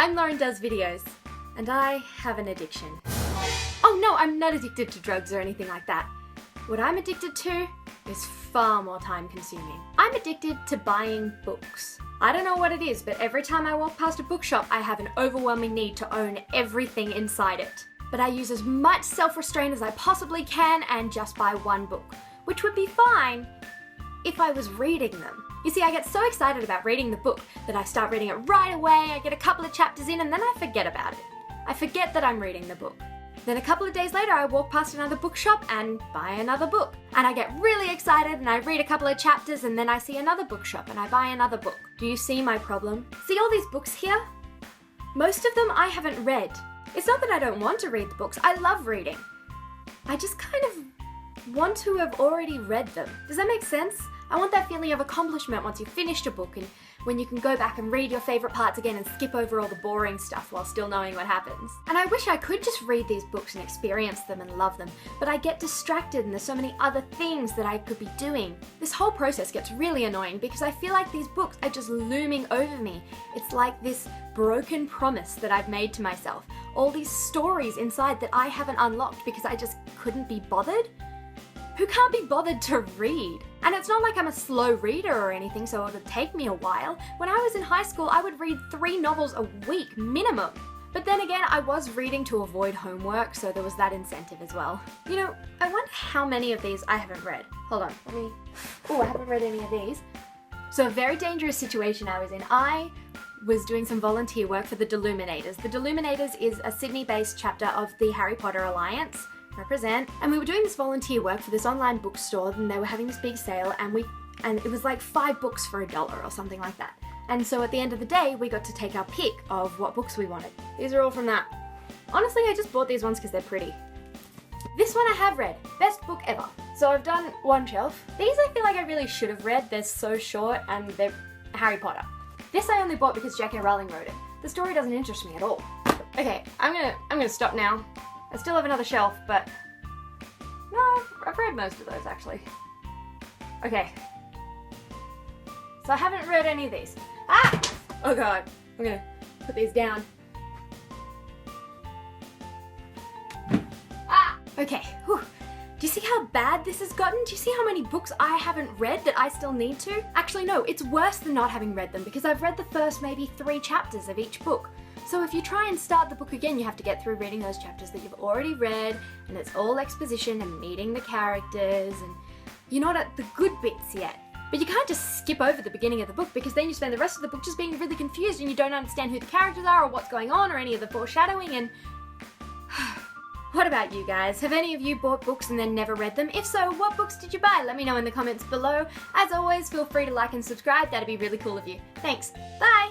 I'm LaurenDoesVideos, and I have an addiction. Oh no, I'm not addicted to drugs or anything like that. What I'm addicted to is far more time consuming. I'm addicted to buying books. I don't know what it is, but every time I walk past a bookshop, I have an overwhelming need to own everything inside it. But I use as much self-restraint as I possibly can and just buy one book, which would be fine if I was reading them. You see, I get so excited about reading the book that I start reading it right away, I get a couple of chapters in, and then I forget about it. I forget that I'm reading the book. Then a couple of days later, I walk past another bookshop and buy another book. And I get really excited and I read a couple of chapters and then I see another bookshop and I buy another book. Do you see my problem? See all these books here? Most of them I haven't read. It's not that I don't want to read the books, I love reading. I just kind of want to have already read them. Does that make sense? I want that feeling of accomplishment once you've finished a book and when you can go back and read your favourite parts again and skip over all the boring stuff while still knowing what happens. And I wish I could just read these books and experience them and love them, but I get distracted and there's so many other things that I could be doing. This whole process gets really annoying because I feel like these books are just looming over me. It's like this broken promise that I've made to myself. All these stories inside that I haven't unlocked because I just couldn't be bothered. Who can't be bothered to read? And it's not like I'm a slow reader or anything, so it would take me a while. When I was in high school, I would read 3 novels a week, minimum. But then again, I was reading to avoid homework, so there was that incentive as well. You know, I wonder how many of these I haven't read. Hold on, I haven't read any of these. So a very dangerous situation I was in. I was doing some volunteer work for the Deluminators. The Deluminators is a Sydney-based chapter of the Harry Potter Alliance. Represent. And we were doing this volunteer work for this online bookstore and they were having this big sale and it was like 5 books for $1 or something like that. And so at the end of the day, we got to take our pick of what books we wanted. These are all from that. Honestly, I just bought these ones because they're pretty. This one I have read. Best book ever. So I've done one shelf. These I feel like I really should have read. They're so short and they're Harry Potter. This I only bought because J.K. Rowling wrote it. The story doesn't interest me at all. Okay, I'm gonna stop now. I still have another shelf, but no, I've read most of those actually. Okay. So I haven't read any of these. Ah! Oh god, I'm gonna put these down. Ah! Okay, whew. Do you see how bad this has gotten? Do you see how many books I haven't read that I still need to? Actually no, it's worse than not having read them because I've read the first maybe 3 chapters of each book. So if you try and start the book again, you have to get through reading those chapters that you've already read, and it's all exposition and meeting the characters, and you're not at the good bits yet. But you can't just skip over the beginning of the book because then you spend the rest of the book just being really confused and you don't understand who the characters are or what's going on or any of the foreshadowing and... What about you guys? Have any of you bought books and then never read them? If so, what books did you buy? Let me know in the comments below. As always, feel free to like and subscribe. That'd be really cool of you. Thanks. Bye!